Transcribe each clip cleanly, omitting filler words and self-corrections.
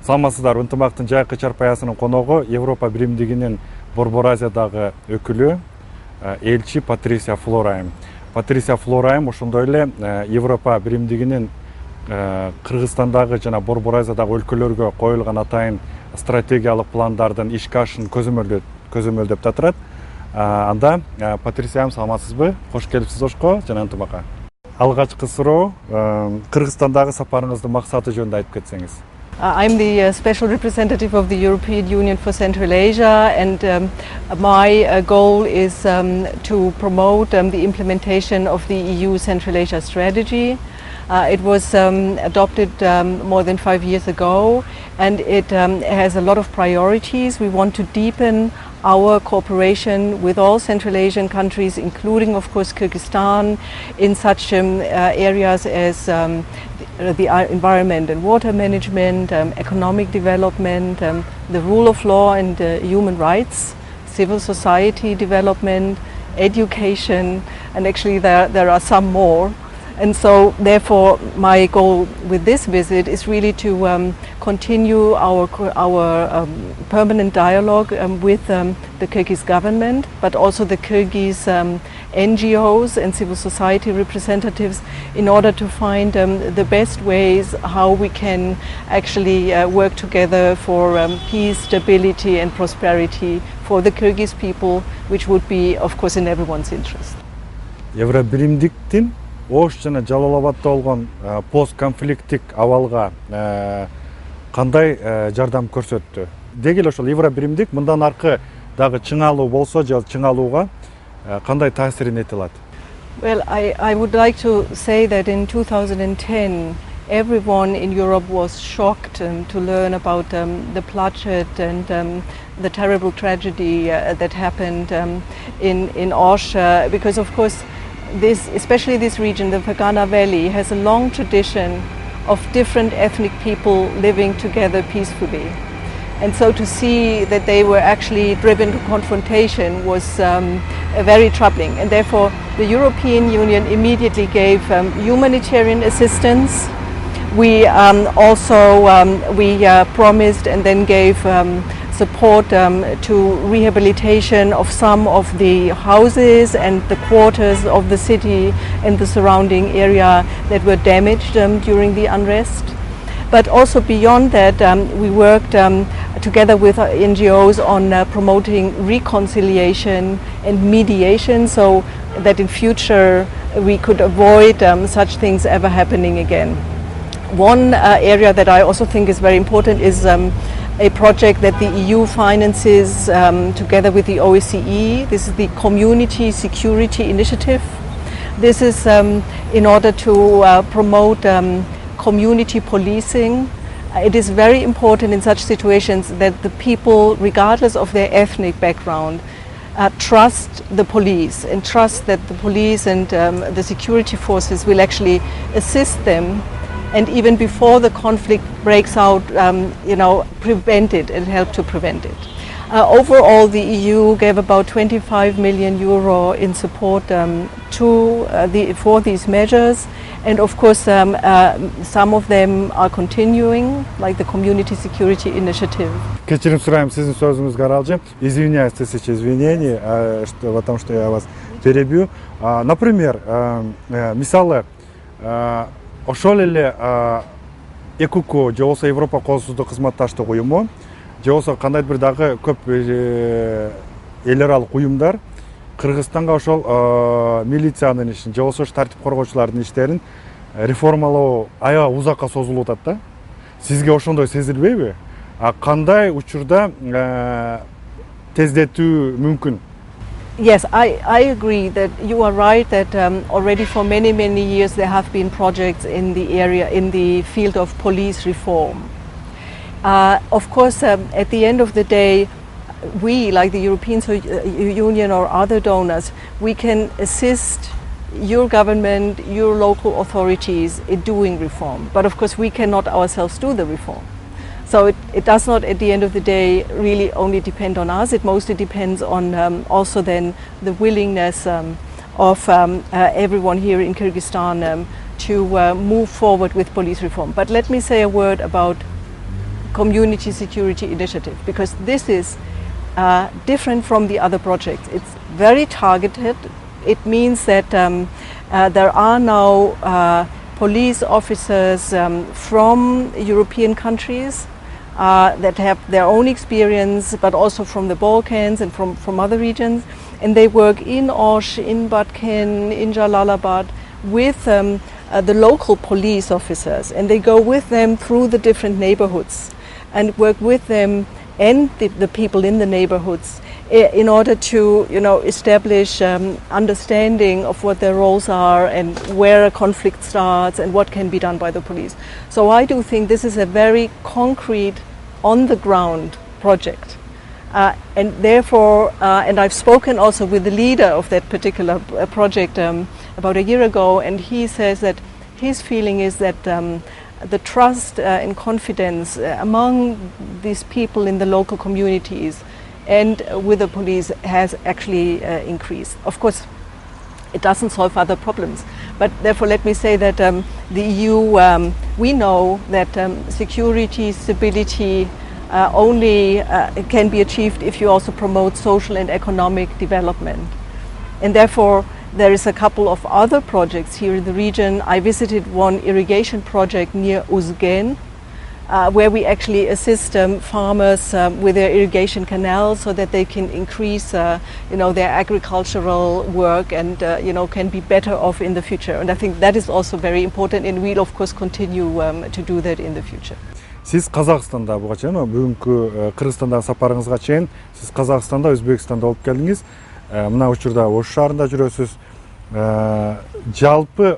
Саламатсыздар, ынтымактын жайкы чарпаясынын коногу Европа биримдигинин Борбор Азиядагы өкүлү элчи Patricia Flor айым. Patricia Flor айым ошондой эле Европа биримдигинин Кыргызстандагы жана Борбор Азиядагы өлкөлөргө коюлган атайын стратегиялык пландардын ишке ашышын көзөмөлдөп турат. Анда Patricia айым, саламатсызбы? Кош келипсиз Ошко жана ынтымакка. Алгачкы суроо, Кыргызстандагы сапарыңыздын максаты жөнүндө айтып кетсеңиз. I'm the special representative of the European Union for Central Asia, and my goal is to promote the implementation of the EU Central Asia strategy. It was adopted more than 5 years ago, and it has a lot of priorities. We want to deepen our cooperation with all Central Asian countries, including, of course, Kyrgyzstan, in such areas as the environment and water management, economic development, the rule of law and human rights, civil society development, education, and actually there are some more. And so therefore my goal with this visit is really to continue our permanent dialogue with the Kyrgyz government, but also the Kyrgyz NGOs and civil society representatives, in order to find the best ways how we can actually work together for peace, stability and prosperity for the Kyrgyz people, which would be, of course, in everyone's interest. Евробиримдиктин Ош жана Жалал-Абадда болгон постконфликттик абалга кандай жардам көрсөттү? Деги эле ошол Евробиримдик мындан аркы дагы чыңалуу болсо же чыңалууга кандай таасирин эте алат? Well, I would like to say that in 2010 everyone in Europe was shocked to learn about the bloodshed and the terrible tragedy that happened in Osh, because of course especially this region, the Fergana Valley, has a long tradition of different ethnic people living together peacefully. And so to see that they were actually driven to confrontation was very troubling. And therefore the European Union immediately gave humanitarian assistance. We also promised and then gave support to rehabilitation of some of the houses and the quarters of the city and the surrounding area that were damaged during the unrest. But also beyond that, we worked together with NGOs on promoting reconciliation and mediation, so that in future we could avoid such things ever happening again. One area that I also think is very important is a project that the EU finances together with the OSCE. This is the Community Security Initiative. This is in order to promote community policing. It is very important in such situations that the people, regardless of their ethnic background, trust the police and trust that the police and the security forces will actually assist them, and even before the conflict breaks out, prevent it and help to prevent it. Overall, the EU gave about 25 million euro in support for these measures, and of course some of them are continuing, like the Community Security Initiative. Кечирим сурайм, сиздин сөзүңүзгө аралжы. Извиняюсь, тысячи извинений, потому что я вас перебью. Например, мисалы, ошол эле ЭКУК же болбосо Европа коопсуздук кызматташтык уюму же болбосо кандайдыр бир дагы көп эл аралык уюмдар Кыргызстанга ошол милициянын ишин же болбосо тартип коргоочулардын иштерин реформалоо аябай узакка созулуп атат да. Сизге ошондой сезилбейби? Кандай учурда тездетүү мүмкүн? Yes, I agree that you are right that already for many years there have been projects in the area, in the field of police reform. Of course, at the end of the day, we, like the European Union or other donors, we can assist your government, your local authorities in doing reform. But of course we cannot ourselves do the reform. So it does not, at the end of the day, really only depend on us. It mostly depends on also then the willingness of everyone here in Kyrgyzstan to move forward with police reform. But let me say a word about community security initiative, because this is different from the other projects. It's very targeted. It means that there are now police officers from European countries that have their own experience, but also from the Balkans and from other regions. And they work in Osh, in Batken, in Jalalabad with the local police officers. And they go with them through the different neighborhoods and work with them and the people in the neighborhoods in order to, establish understanding of what their roles are and where a conflict starts and what can be done by the police. So I do think this is a very concrete, on-the-ground project. And therefore, and I've spoken also with the leader of that particular project about a year ago, and he says that his feeling is that the trust and confidence among these people in the local communities and with the police has actually increased. Of course, it doesn't solve other problems, but therefore let me say that the EU, we know that security, stability only can be achieved if you also promote social and economic development. And therefore, there is a couple of other projects here in the region. I visited one irrigation project near Uzgen, where we actually assist farmers with their irrigation canals so that they can increase their agricultural work and can be better off in the future. And I think that is also very important, and we'll of course continue to do that in the future. Сиз Казакстанда буга чейин бүгүнкү Кыргызстандагы сапарыңызга чейин сиз Казакстанда, Өзбекстанда болуп келдиңиз. Мына учурда Ош шаарында жүрөсүз. Жалпы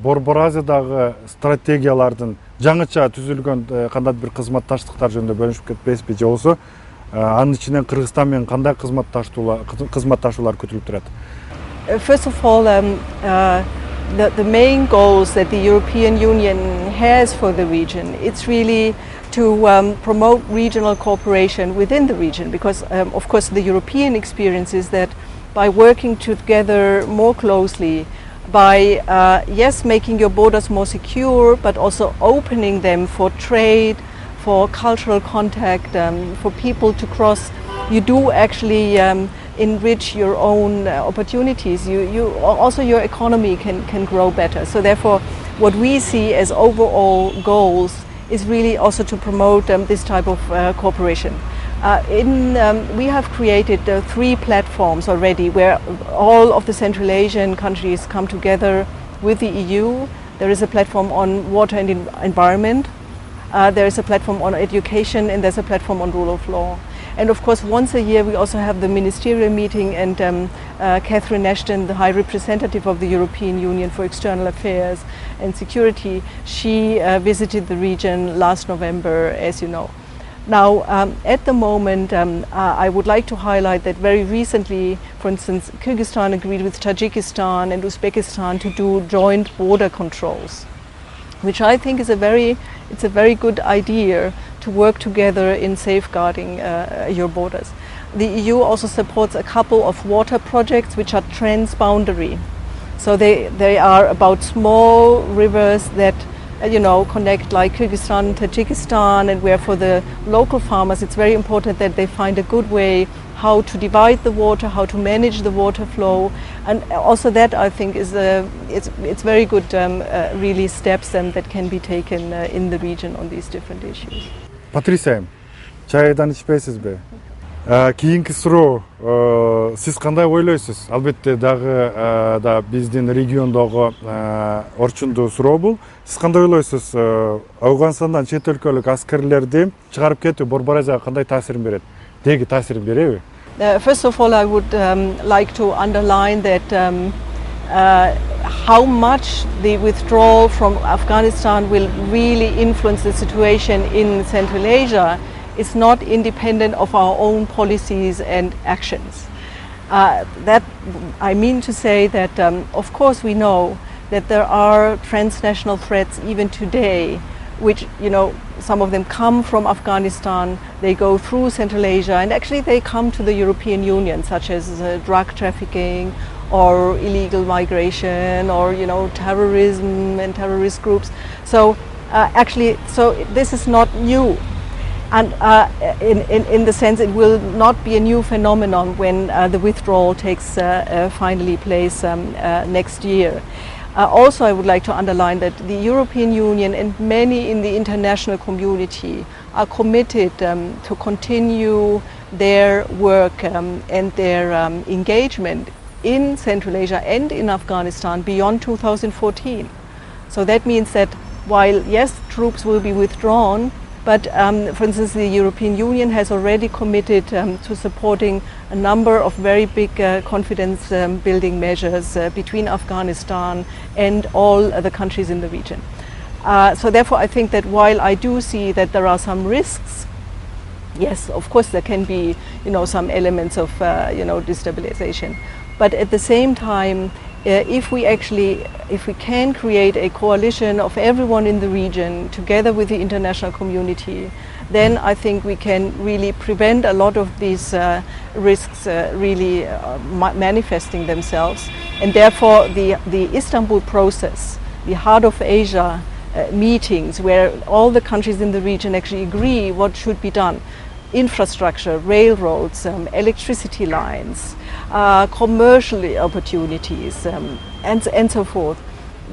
Борбор Азиядагы стратегиялардын жаңыча түзүлгөн кандайдыр бир кызматташтыктар жөнүндө бөлүшүп кетпесизби, же болбосо анын ичинен Кыргызстан менен кандай кызматташуулар күтүлүп турат? First of all, the main goals that the European Union has for the region, it's really to promote regional cooperation within the region, because of course the European experience is that by working together more closely, by yes, making your borders more secure, but also opening them for trade, for cultural contact, for people to cross, you do actually enrich your own opportunities. You also, your economy can grow better. So therefore, what we see as overall goals is really also to promote this type of cooperation. We have created 3 platforms already where all of the Central Asian countries come together with the EU. There is a platform on water and environment, there is a platform on education, and there's a platform on rule of law. And of course, once a year we also have the ministerial meeting, and Catherine Ashton, the High Representative of the European Union for External Affairs and Security, she visited the region last November, as you know. Now, at the moment, I would like to highlight that very recently, for instance, Kyrgyzstan agreed with Tajikistan and Uzbekistan to do joint border controls, which I think is a very good idea to work together in safeguarding your borders. The EU also supports a couple of water projects which are transboundary. So they are about small rivers that connect like Kyrgyzstan and Tajikistan, and where for the local farmers it's very important that they find a good way how to divide the water, how to manage the water flow, and also that I think is it's very good really steps that can be taken in the region on these different issues. Patricia, чайдан ичпейсизби? Кийинки суроо, сиз кандай ойлойсуз? Албетте дагы да биздин региондогу орчундуу суроо бул. Сиз кандай ойлойсуз? Афганистандан чет өлкөлүк аскерлерди чыгарып кетүү Борбор Азияга кандай таасирин берет? Деги таасирин береби? First of all, I would like to underline that how much the withdrawal from Afghanistan will really influence the situation in Central Asia is not independent of our own policies and actions. That I mean to say that of course we know that there are transnational threats even today, which some of them come from Afghanistan, they go through Central Asia, and actually they come to the European Union, such as drug trafficking or illegal migration, or terrorism and terrorist groups. So actually, so this is not new. And in the sense it will not be a new phenomenon when the withdrawal takes finally place next year. Also, I would like to underline that the European Union and many in the international community are committed to continue their work and their engagement in Central Asia and in Afghanistan beyond 2014. So that means that while, yes, troops will be withdrawn, but for instance, the European Union has already committed to supporting a number of very big confidence building measures between Afghanistan and all the countries in the region. So therefore I think that while I do see that there are some risks, yes, of course there can be, some elements of, destabilization. But at the same time, if we can create a coalition of everyone in the region together with the international community, then I think we can really prevent a lot of these risks really manifesting themselves. And therefore the Istanbul process, the Heart of Asia meetings where all the countries in the region actually agree what should be done, infrastructure, railroads, electricity lines, commercial opportunities, and so forth.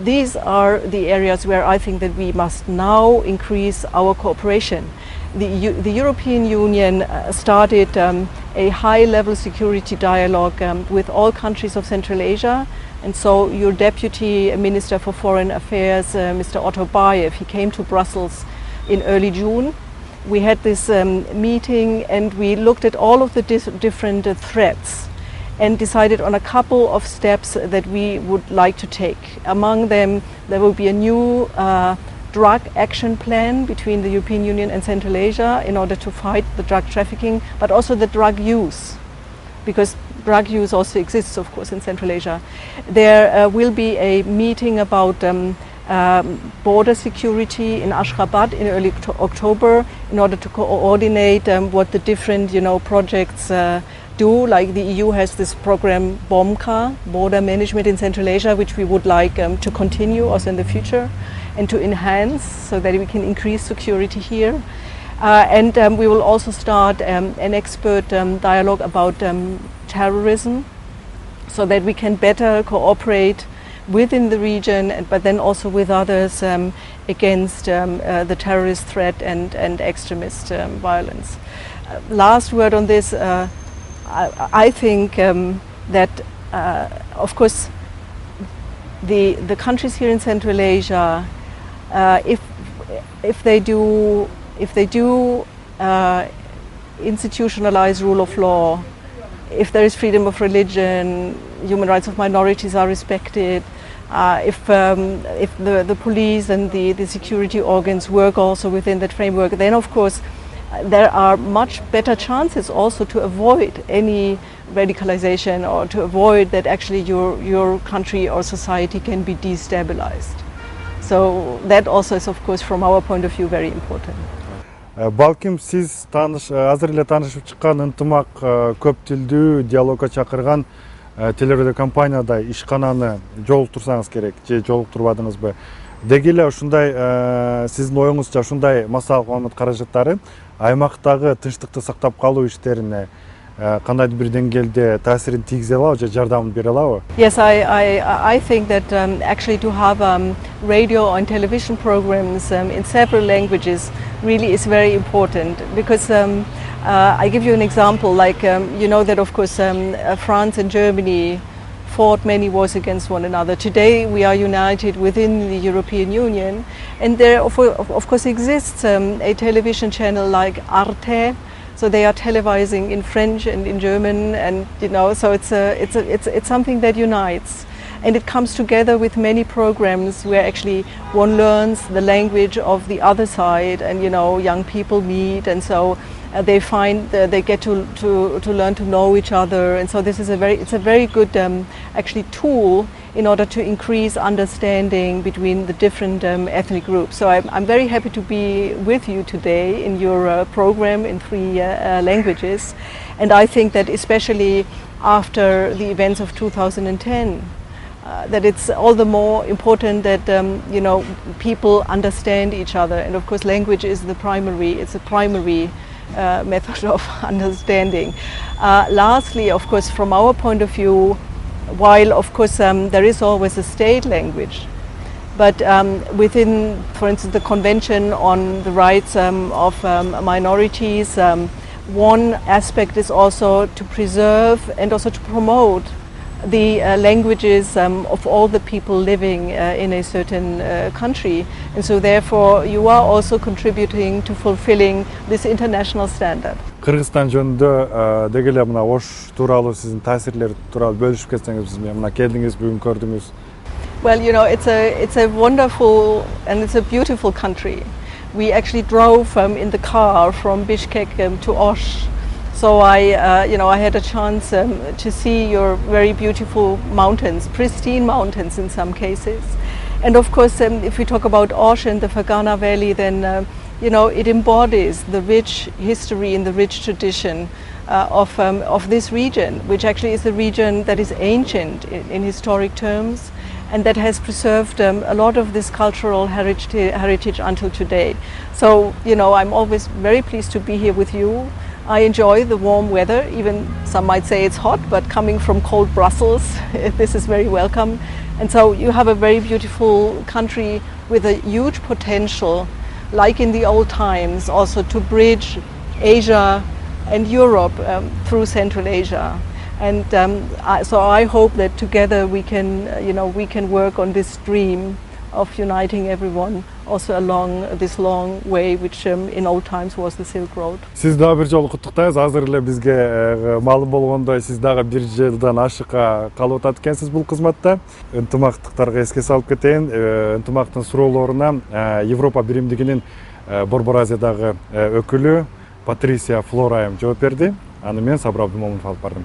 These are the areas where I think that we must now increase our cooperation. The European Union started a high-level security dialogue with all countries of Central Asia, and so your Deputy Minister for Foreign Affairs, Mr. Otto Bayev, he came to Brussels in early June. We had this meeting and we looked at all of the different threats and decided on a couple of steps that we would like to take. Among them, there will be a new drug action plan between the European Union and Central Asia in order to fight the drug trafficking, but also the drug use, because drug use also exists, of course, in Central Asia. There will be a meeting about border security in Ashgabat in early October in order to coordinate what the different projects do. Like the EU has this program BOMCA, Border Management in Central Asia, which we would like to continue also in the future and to enhance so that we can increase security here. And we will also start an expert dialogue about terrorism so that we can better cooperate within the region, but then also with others against the terrorist threat and extremist violence. Last word on this, I think that of course the countries here in Central Asia, if they do institutionalize rule of law, if there is freedom of religion, human rights of minorities are respected, if the police and the security organs work also within that framework, then of course there are much better chances also to avoid any radicalization or to avoid that actually your country or society can be destabilized. So that also is of course from our point of view very important. Балким сиз азыр эле таанышып чыккан ынтымак көп тилдүү диалогко чакырган телерадио компанияда ишкананы жолуктурсаңыз керек же жолуктурбадыңызбы? Деги эле ушундай сиздин оюңузча ушундай массалык маалымат каражаттары аймактагы тынчтыкты сактап калуу иштерине кандайдыр бир деңгээлде таасирин тийгизе алабы же жардамын бере алабы? Yes, I think that actually to have radio and television programs in several languages really is very important, because I give you an example, like you know that of course France and Germany fought many wars against one another. Today we are united within the European Union, and there of course exists a television channel like Arte. So they are televising in French and in German, and so it's something that unites, and it comes together with many programs where actually one learns the language of the other side, and young people meet, and so they find they get to learn to know each other, and so this is it's a very good actually tool in order to increase understanding between the different ethnic groups. So I'm very happy to be with you today in your program in 3 languages, and I think that especially after the events of 2010, that it's all the more important that people understand each other, and of course language is it's a primary method of understanding. Lastly, of course, from our point of view, while of course there is always a state language, but within, for instance, the Convention on the Rights of Minorities, one aspect is also to preserve and also to promote the languages of all the people living in a certain country. And so therefore you are also contributing to fulfilling this international standard. Кыргызстан жөнүндө деги эле мына Ош тууралуу сиздин таасирлери тууралуу бөлүшүп кетсеңиз, биз мына келдиңиз, бүгүн көрдүңүз. Well, it's a wonderful and it's a beautiful country. We actually drove in the car from Bishkek to Osh. So I had a chance to see your very beautiful mountains, pristine mountains in some cases. And of course, if we talk about Osh and the Fergana Valley, then it embodies the rich history and the rich tradition of this region, which actually is a region that is ancient in historic terms, and that has preserved a lot of this cultural heritage until today. So, I'm always very pleased to be here with you. I enjoy the warm weather, even some might say it's hot, but coming from cold Brussels, this is very welcome. And so you have a very beautiful country with a huge potential, like in the old times, also to bridge Asia and Europe through Central Asia. And so I hope that together we can work on this dream of uniting everyone also along this long way, which in old times was the Silk Road. Siz дагы бир жолу куттуктайбыз. Азыр эле бизге маалым болгондой, сиз дагы бир жылдан ашыкка калып атат экенсиз бул кызматта. Ынтымактыктарга эске салып кетейин. Ынтымактын суроолоруна Европа биримдигинин Борбор Азиядагы өкүлү Патрисия Флор айым жооп берди. Аны мен Сабыр Абдымомунов алып бардым.